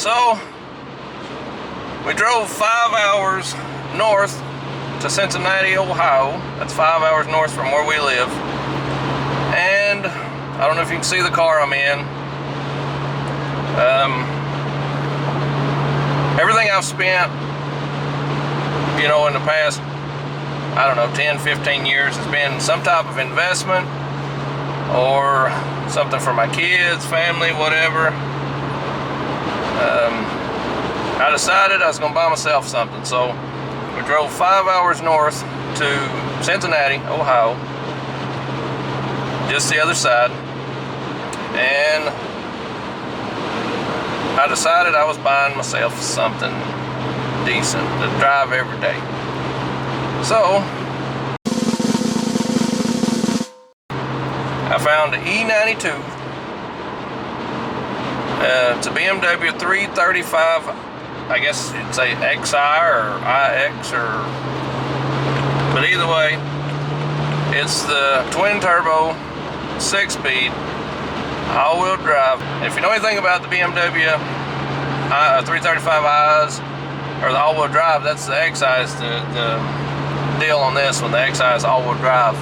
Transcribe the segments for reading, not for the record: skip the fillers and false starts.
So we drove 5 hours north to Cincinnati, Ohio. That's 5 hours north from where we live. And I don't know if you can see the car I'm in. Everything I've spent, you know, in the past, I don't know, 10, 15 years has been some type of investment or something for my kids, family, whatever. I decided I was going to buy myself something, so we drove 5 hours north to Cincinnati, Ohio, just the other side, and I decided I was buying myself something decent to drive every day. So I found the E92. It's a BMW 335, I guess you'd say XI or IX, but either way, it's the twin turbo, 6-speed, all-wheel drive. And if you know anything about the BMW 335i's or the all-wheel drive, that's the XI is the deal on this one. The XI is all-wheel drive,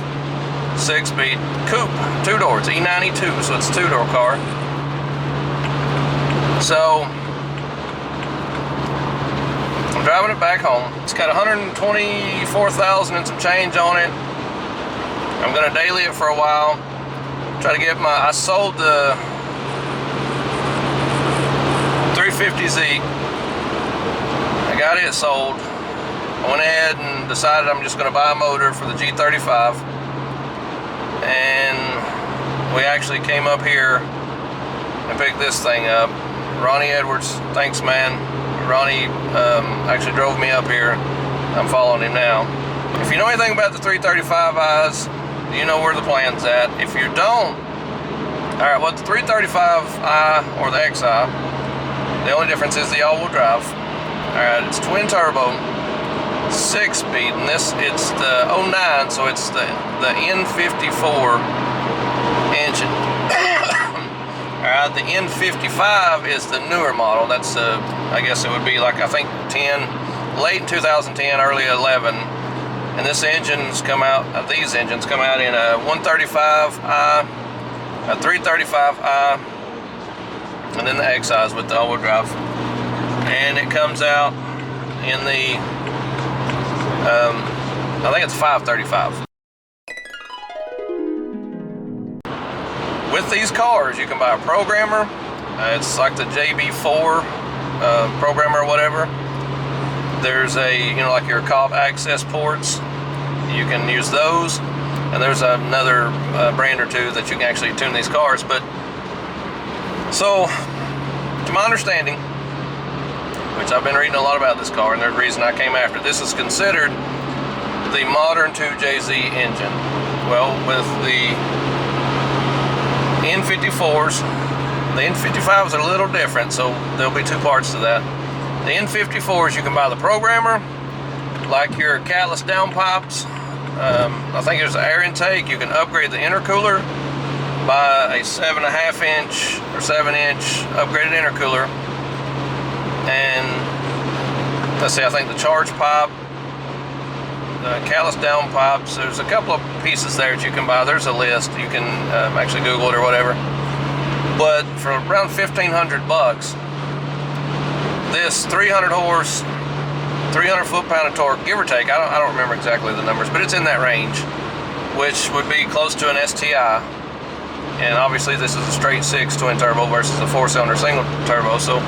6-speed coupe, 2-door. It's E92, so it's a 2-door car. So I'm driving it back home. It's got 124,000 and some change on it. I'm gonna daily it for a while. Try to get I sold the 350Z. I got it sold. I went ahead and decided I'm just gonna buy a motor for the G35. And we actually came up here and picked this thing up. Ronnie Edwards, thanks man. Ronnie actually drove me up here. I'm following him now. If you know anything about the 335i's, you know where the plan's at. If you don't, alright, well, the 335i or the XI, the only difference is the all-wheel drive. Alright, it's twin turbo, 6-speed, and it's the 09, so it's the N54 engine. Alright, the N55 is the newer model. That's I guess it would be like, I think late 2010, early 11. And this engine's come out, these engines come out in a 135i, a 335i, and then the XI's with the all-wheel drive. And it comes out in the, I think it's 535. With these cars, you can buy a programmer. It's like the JB4 programmer or whatever. There's like your COB access ports. You can use those. And there's another brand or two that you can actually tune these cars. But so, to my understanding, which I've been reading a lot about this car, and there's a reason I came after, this is considered the modern 2JZ engine. Well, with the N54s, the N55s are a little different, so there'll be two parts to that. The N54s, you can buy the programmer, like your catless downpipes. I think there's an air intake. You can upgrade the intercooler, buy a 7.5 inch or 7 inch upgraded intercooler, and let's see, I think the charge pipe, the catless downpipes, there's a couple of pieces there that you can buy. There's a list. You can actually Google it or whatever. But for around 1,500 bucks, this 300 horse, 300 foot-pound of torque, give or take, I don't remember exactly the numbers, but it's in that range, which would be close to an STI. And obviously this is a straight 6 twin turbo versus a 4-cylinder single turbo, so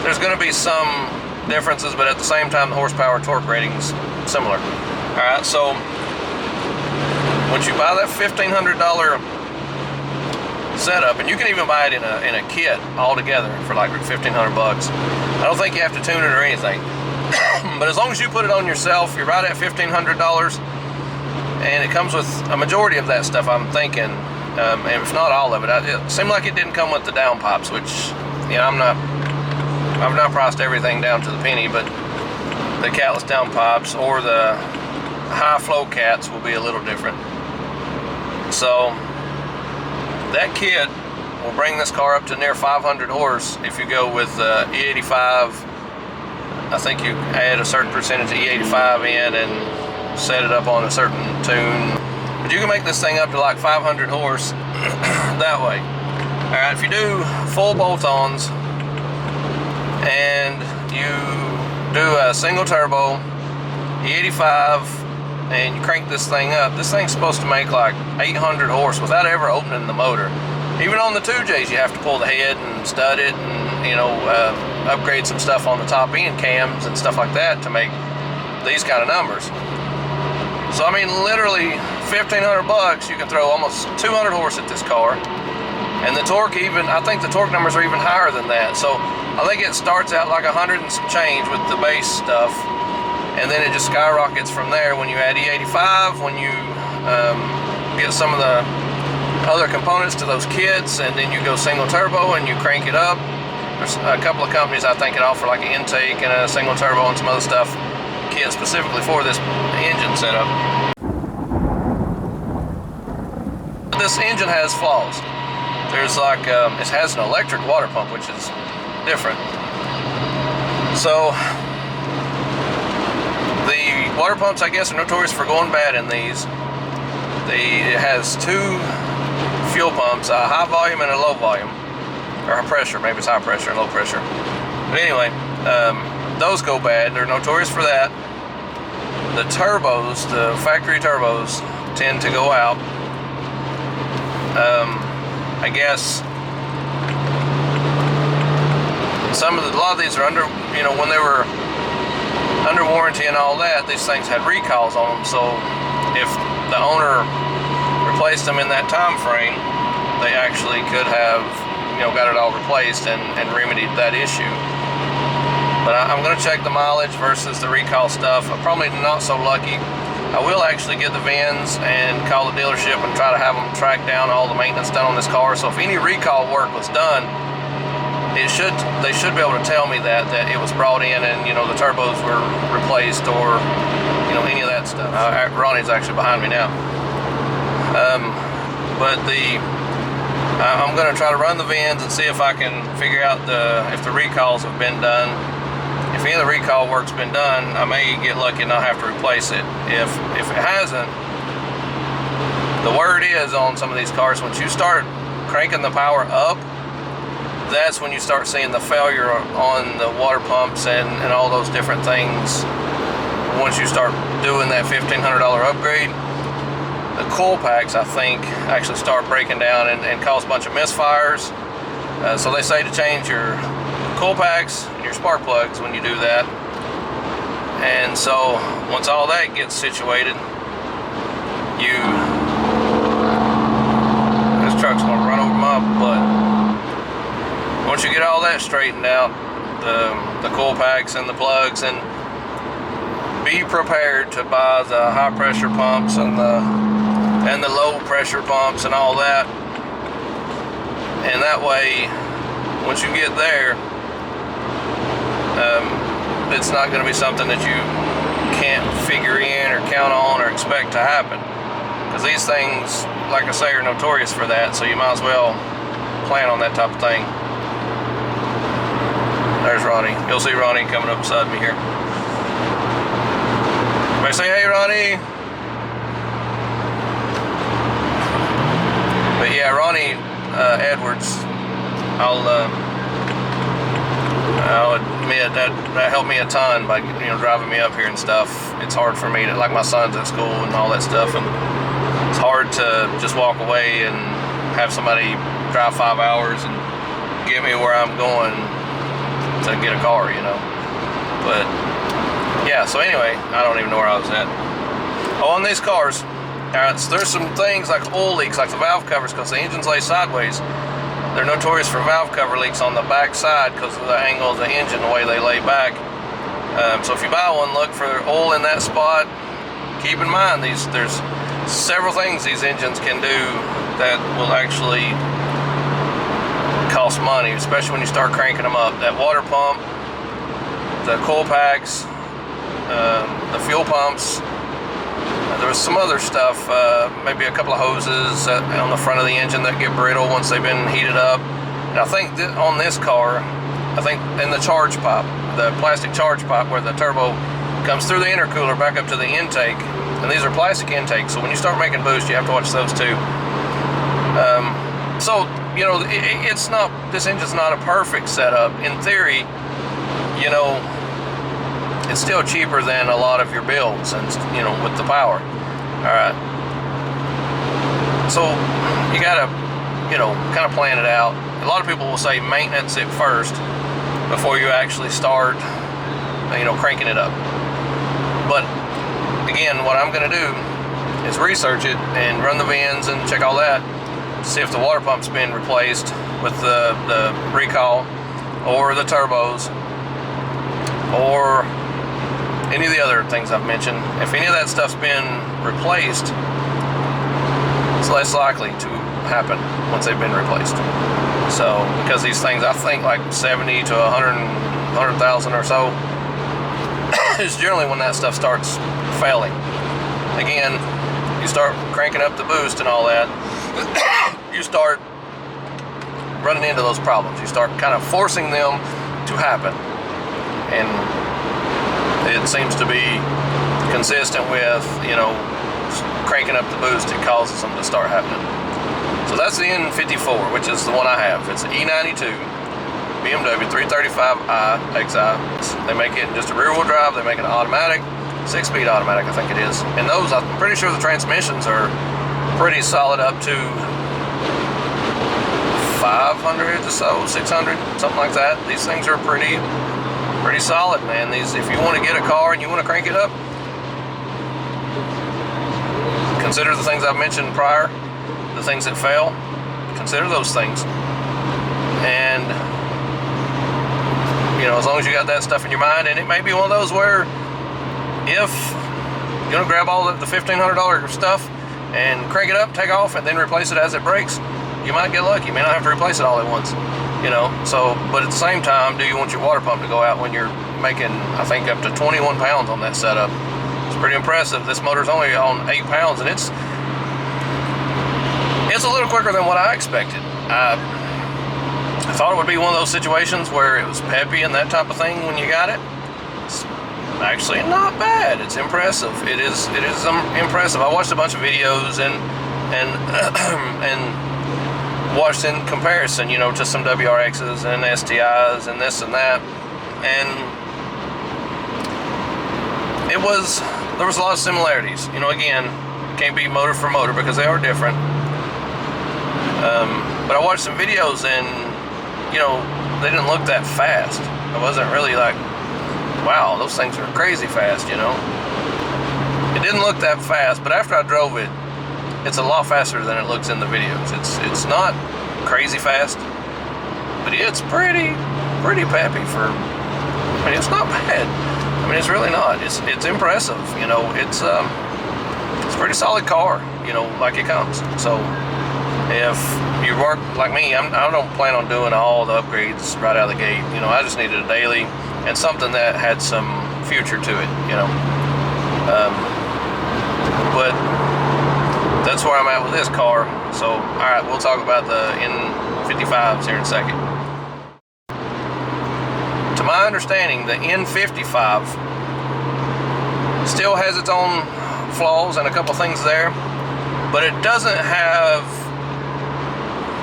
there's going to be some differences, but at the same time the horsepower torque rating's similar. Alright, so once you buy that $1,500 setup, and you can even buy it in a kit altogether for like 1,500 bucks. I don't think you have to tune it or anything. But as long as you put it on yourself, you're right at $1,500, and it comes with a majority of that stuff, I'm thinking, and if not all of it. It seemed like it didn't come with the downpipes, which, you know, I've not priced everything down to the penny, but the catless downpipes or the high flow cats will be a little different. So that kit will bring this car up to near 500 horse if you go with E85. I think you add a certain percentage of E85 in and set it up on a certain tune. But you can make this thing up to like 500 horse that way. Alright, if you do full bolt-ons and you do a single turbo, E85, and you crank this thing up, this thing's supposed to make like 800 horse without ever opening the motor. Even on the 2Js, you have to pull the head and stud it and, you know, upgrade some stuff on the top end, cams and stuff like that to make these kind of numbers. So I mean, literally $1,500 bucks, you can throw almost 200 horse at this car. And the torque even, I think the torque numbers are even higher than that. So I think it starts out like 100 and some change with the base stuff. And then it just skyrockets from there when you add E85, when you get some of the other components to those kits, and then you go single turbo and you crank it up. There's a couple of companies I think that offer like an intake and a single turbo and some other stuff kit specifically for this engine setup. This engine has flaws. There's like, it has an electric water pump, which is different. So the water pumps, I guess, are notorious for going bad in these. It has two fuel pumps, a high volume and a low volume, or high pressure. Maybe it's high pressure and low pressure. But anyway, those go bad. They're notorious for that. The turbos, the factory turbos, tend to go out. I guess a lot of these are under, you know, when they were under warranty and all that, these things had recalls on them. So if the owner replaced them in that time frame, they actually could have, you know, got it all replaced and remedied that issue. But I'm going to check the mileage versus the recall stuff. I'm probably not so lucky. I will actually get the VINs and call the dealership and try to have them track down all the maintenance done on this car. So if any recall work was done, they should be able to tell me that it was brought in and, you know, the turbos were replaced or, you know, any of that stuff. Ronnie's actually behind me now. But I'm going to try to run the VINs and see if I can figure out if the recalls have been done. If any of the recall work's been done, I may get lucky and not have to replace it. If it hasn't, the word is on some of these cars, once you start cranking the power up, that's when you start seeing the failure on the water pumps and all those different things. Once you start doing that $1,500 upgrade, the coil packs, I think, actually start breaking down and cause a bunch of misfires. So they say to change your coil packs and your spark plugs when you do that. And so once all that gets situated, this truck's gonna run over my butt. Once you get all that straightened out, the coil packs and the plugs, and be prepared to buy the high pressure pumps and the low pressure pumps and all that. And that way, once you get there, it's not going to be something that you can't figure in or count on or expect to happen. Because these things, like I say, are notorious for that, so you might as well plan on that type of thing. There's Ronnie. You'll see Ronnie coming up beside me here. Everybody say, hey, Ronnie. But yeah, Ronnie Edwards, I'll admit that helped me a ton by, you know, driving me up here and stuff. It's hard for me to, like, my son's at school and all that stuff, and it's hard to just walk away and have somebody drive 5 hours and get me where I'm going to get a car, you know. But yeah, so anyway, I don't even know where I was at. Oh, on these cars, so there's some things like oil leaks, like the valve covers, because the engines lay sideways. They're notorious for valve cover leaks on the back side because of the angle of the engine, the way they lay back. So if you buy one, look for oil in that spot. Keep in mind, there's several things these engines can do that will actually cost money, especially when you start cranking them up. That water pump, the coil packs, the fuel pumps, there was some other stuff, maybe a couple of hoses on the front of the engine that get brittle once they've been heated up. And I think that on this car, I think in the charge pipe, the plastic charge pipe where the turbo comes through the intercooler back up to the intake, and these are plastic intakes, so when you start making boost, you have to watch those too. So, you know, it's not, this engine's not a perfect setup. In theory, you know, it's still cheaper than a lot of your builds, and you know, with the power. All right, so you gotta, you know, kind of plan it out. A lot of people will say maintenance it first before you actually start, you know, cranking it up. But again, what I'm gonna do is research it and run the VINs and check all that, see if the water pump's been replaced with the recall, or the turbos, or any of the other things I've mentioned. If any of that stuff's been replaced, it's less likely to happen once they've been replaced. So, because these things, I think like 70 to 100,000 or so is generally when that stuff starts failing. Again, you start cranking up the boost and all that, you start running into those problems. You start kind of forcing them to happen. And it seems to be consistent with, you know, cranking up the boost, it causes them to start happening. So that's the N54, which is the one I have. It's an E92 BMW 335i XI. They make it in just a rear-wheel drive. They make it automatic, 6-speed automatic, I think it is. And those, I'm pretty sure the transmissions are pretty solid up to 500 or so, 600, something like that. These things are pretty solid, man. These, if you want to get a car and you want to crank it up, consider the things I've mentioned prior, the things that fail, consider those things. And, you know, as long as you got that stuff in your mind, and it may be one of those where if you want to grab all the $1,500 stuff and crank it up, take off, and then replace it as it breaks, you might get lucky. You may not have to replace it all at once, you know. So, but at the same time, do you want your water pump to go out when you're making, I think, up to 21 pounds on that setup? It's pretty impressive. This motor's only on 8 pounds, and it's a little quicker than what I expected. I thought it would be one of those situations where it was peppy and that type of thing when you got it. It's actually not bad. It's impressive. It is impressive. I watched a bunch of videos and watched in comparison, you know, to some WRXs and STIs and this and that, and there was a lot of similarities. You know, again, can't be motor for motor because they are different. But I watched some videos and, you know, they didn't look that fast. I wasn't really like, wow, those things are crazy fast, you know. It didn't look that fast, but after I drove it, it's a lot faster than it looks in the videos. It's not crazy fast, but it's pretty peppy for, I mean, it's not bad. I mean, it's really not. It's impressive, you know. It's a pretty solid car, you know, like it comes. So if you work like me, I don't plan on doing all the upgrades right out of the gate. You know, I just needed a daily and something that had some future to it, you know. But that's where I'm at with this car. So, all right, we'll talk about the N55s here in a second. To my understanding, the N55 still has its own flaws and a couple things there, but it doesn't have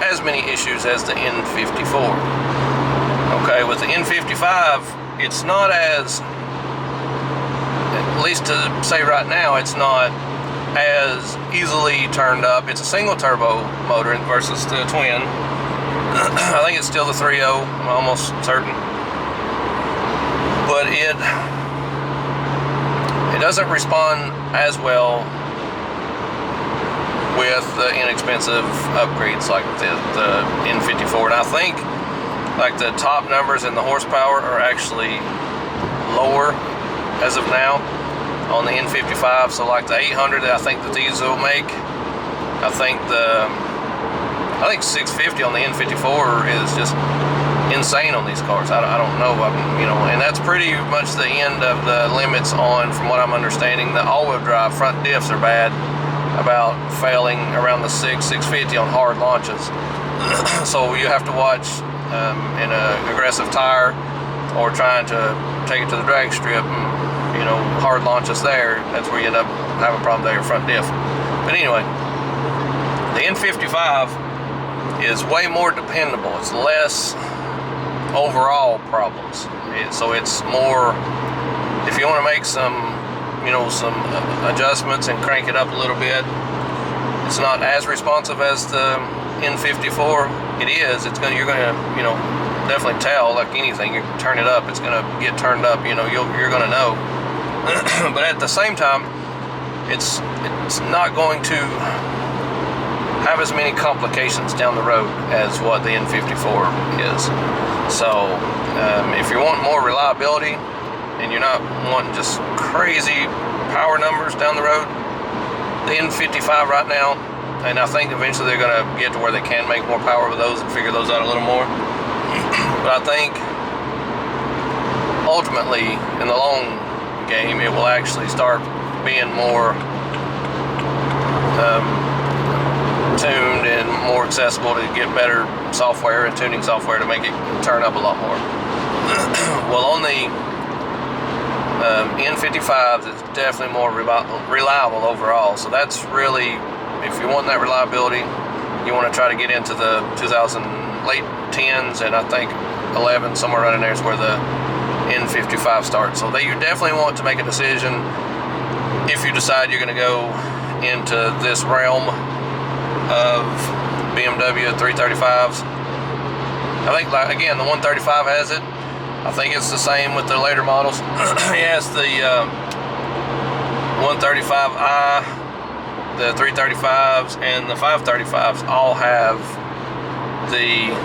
as many issues as the N54. Okay, with the N55, it's not as, at least to say right now, it's not as easily turned up. It's a single turbo motor versus the twin. I think it's still the 3.0, I'm almost certain. But it doesn't respond as well with the inexpensive upgrades like the N54. And I think like the top numbers in the horsepower are actually lower as of now on the N55. So like the 800 that I think that these will make, I think 650 on the N54 is just insane on these cars. I don't know, you know, and that's pretty much the end of the limits on, from what I'm understanding. The all-wheel drive front diffs are bad about failing around the 650 on hard launches. So you have to watch in an aggressive tire or trying to take it to the drag strip and, you know, hard launches there. That's where you end up having a problem with your front diff. But anyway, the N55 is way more dependable. It's less overall problems. So it's more, if you want to make some, you know, some adjustments and crank it up a little bit, it's not as responsive as the N54. It is. You're gonna, you know, definitely tell, like anything. You turn it up, it's gonna get turned up. You know, you're gonna know. But at the same time, it's not going to have as many complications down the road as what the N54 is. So if you want more reliability and you're not wanting just crazy power numbers down the road, the N55 right now, and I think eventually they're going to get to where they can make more power with those and figure those out a little more. But I think ultimately in the long game it will actually start being more tuned and more accessible to get better software and tuning software to make it turn up a lot more. Well, on the N55s, it's definitely more reliable overall. So that's really, if you want that reliability, you want to try to get into the 2000 late 10s and I think 11, somewhere right in there is where the N55 starts. So you definitely want to make a decision if you decide you're going to go into this realm of BMW 335s. I think, like, again, the 135 has it. I think it's the same with the later models. Yes, the 135i, the 335s, and the 535s all have the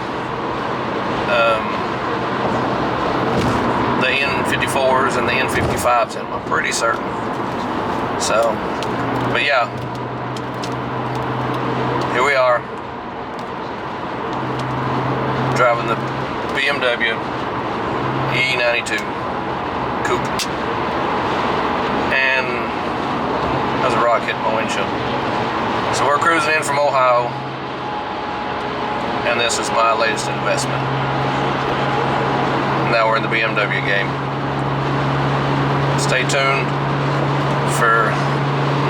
N54s and the N55s in them, I'm pretty certain. So, but yeah, here we are, driving the BMW E92 Coupe, and there's a rock hitting my windshield. So we're cruising in from Ohio, and this is my latest investment. Now we're in the BMW game. Stay tuned for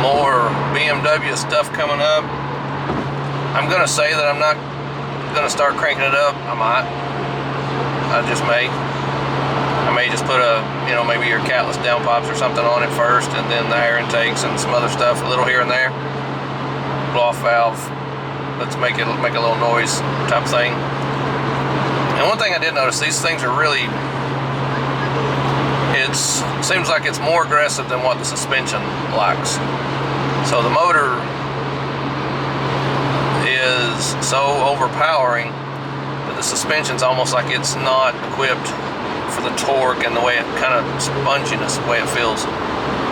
more BMW stuff coming up. I'm gonna say that I'm not gonna start cranking it up. I might. I just may. I may just put maybe your catless downpipes or something on it first, and then the air intakes and some other stuff, a little here and there. Blow off valve. Let's make a little noise type thing. And one thing I did notice, these things are really, seems like it's more aggressive than what the suspension likes. So the motor is so overpowering that the suspension's almost like it's not equipped for the torque and the way it kind of sponginess, the way it feels.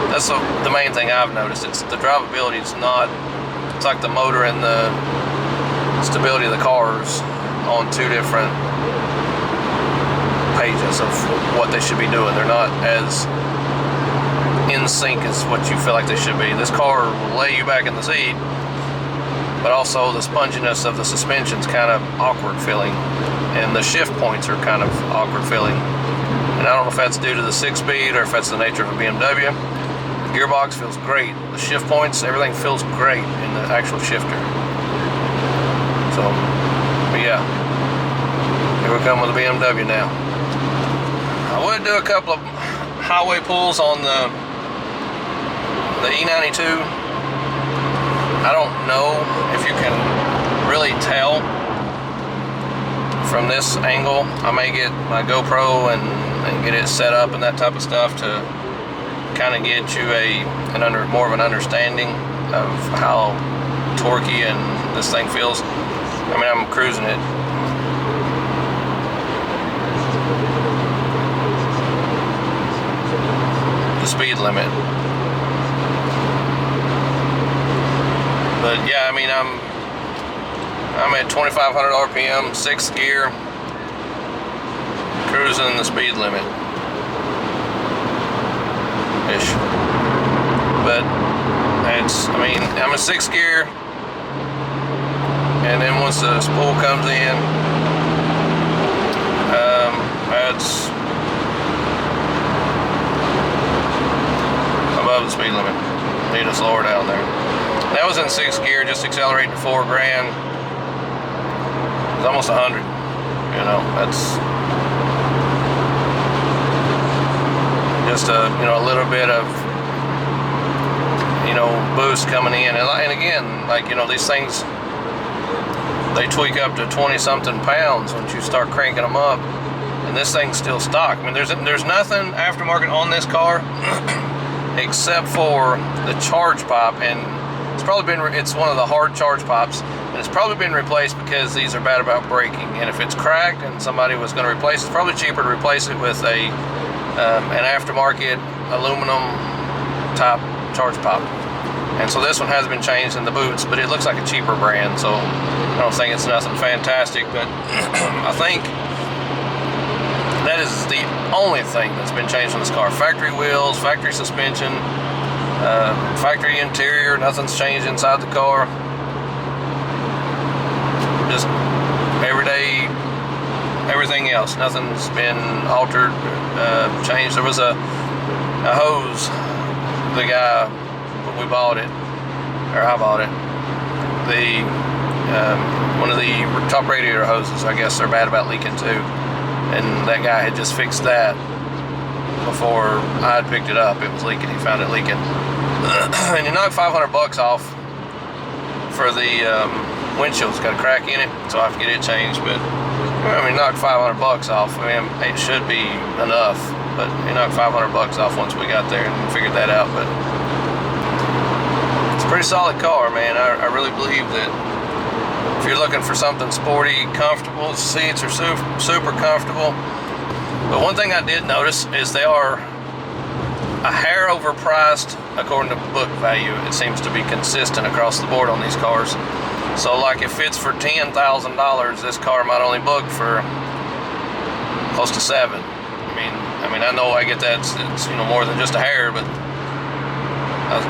That's the main thing I've noticed. It's the drivability. It's like the motor and the stability of the cars on two different pages of what they should be doing. They're not as in sync as what you feel like they should be. This car will lay you back in the seat, but also the sponginess of the suspension's kind of awkward feeling, and the shift points are kind of awkward feeling. And I don't know if that's due to the 6-speed or if that's the nature of a BMW. The gearbox feels great. The shift points, everything feels great in the actual shifter. So, but yeah, here we come with the BMW now. I would do a couple of highway pulls on the E92. I don't know if you can really tell from this angle. I may get my GoPro and get it set up and that type of stuff to kind of get you more of an understanding of how torquey and this thing feels. I mean, I'm cruising it. The speed limit. But yeah, I mean, I'm at 2,500 RPM, 6th gear, cruising the speed limit ish. But it's, I mean, I'm in 6th gear, and then once the spool comes in, that's above the speed limit. Need to slow her down there. That was in 6th gear, just accelerating to 4 grand. It's almost 100. You know, that's just a, you know, a little bit of, you know, boost coming in. And again, like, you know, these things, they tweak up to 20-something pounds once you start cranking them up. And this thing's still stock. I mean, there's nothing aftermarket on this car except for the charge pipe, and it's one of the hard charge pipes, and it's probably been replaced because these are bad about breaking. And if it's cracked and somebody was going to replace it, it's probably cheaper to replace it with an aftermarket aluminum type charge pipe. And so this one has been changed in the boots, but it looks like a cheaper brand, so I don't think it's nothing fantastic. But I think that is the only thing that's been changed on this car. Factory wheels, factory suspension, factory interior, nothing's changed inside the car. Just everyday, everything else, nothing's been altered, changed. There was a hose, the guy, when we bought it, or I bought it, one of the top radiator hoses, I guess they're bad about leaking too. And that guy had just fixed that before I had picked it up. It was leaking. He found it leaking. And you knock $500 off for the windshield's got a crack in it, so I have to get it changed. But I mean, knock $500 off. I mean, it should be enough. But you knock $500 off once we got there and figured that out. But it's a pretty solid car, man. I really believe that. If you're looking for something sporty, comfortable, the seats are super comfortable. But one thing I did notice is they are a hair overpriced according to book value. It seems to be consistent across the board on these cars. So like if it's for $10,000, this car might only book for close to $7,000. I mean, I know I get that it's you know, more than just a hair, but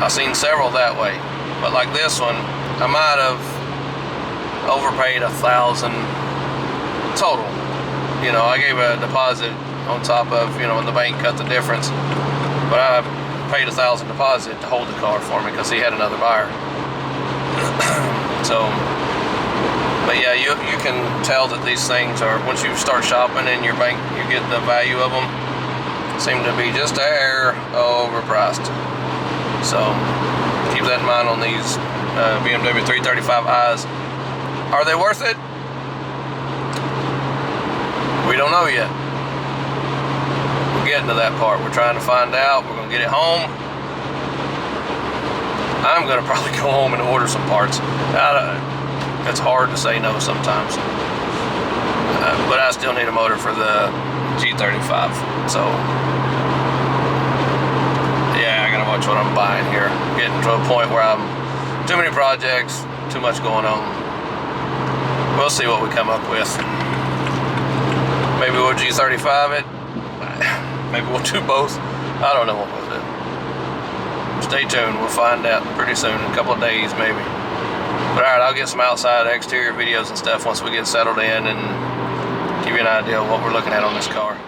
I've seen several that way. But like this one, I might have overpaid $1,000 total. You know, I gave a deposit on top of, you know, when the bank cut the difference, but I paid $1,000 deposit to hold the car for me because he had another buyer. So, but yeah, you can tell that these things are, once you start shopping in your bank, you get the value of them, seem to be just a hair overpriced. So keep that in mind on these BMW 335i's. Are they worth it? We don't know yet. We're getting to that part. We're trying to find out. We're going to get it home. I'm going to probably go home and order some parts. It's hard to say no sometimes. But I still need a motor for the G35. So, yeah, I got to watch what I'm buying here. Getting to a point where I'm too many projects, too much going on. We'll see what we come up with. Maybe we'll G35 it. Maybe we'll do both. I don't know what we'll do. Stay tuned. We'll find out pretty soon, in a couple of days maybe. But alright, I'll get some outside exterior videos and stuff once we get settled in and give you an idea of what we're looking at on this car.